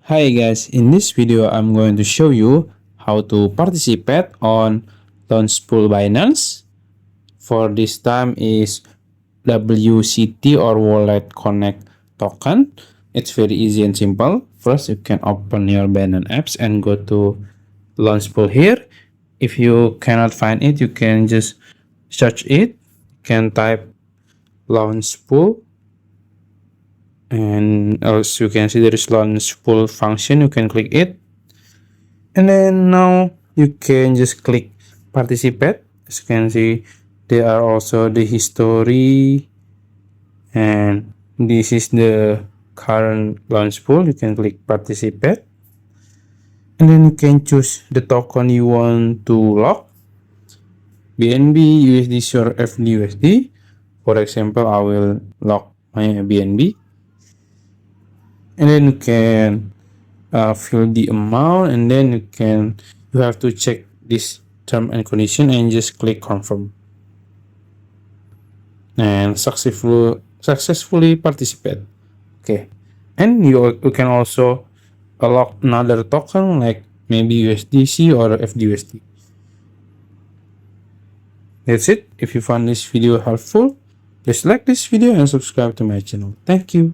Hi guys, in this video I'm going to show you how to participate on Launchpool Binance. For this time is WCT or WalletConnect token. It's very easy and simple. First you can open your Binance apps and go to Launchpool here. If you cannot find it, you can just search it. You can type Launchpool. And as you can see, there is Launchpool function. You can click it, and then now you can just click participate. As you can see, there are also the history, and this is the current Launchpool. You can click participate, and then you can choose the token you want to lock: BNB, USDC, or FDUSD. For example, I will lock my BNB. And then you can fill the amount, and then you have to check this term and condition and just click confirm and successfully participate. Okay, and you can also lock another token like maybe USDC or FDUSD. That's it. If you found this video helpful, please like this video and subscribe to my channel. Thank you.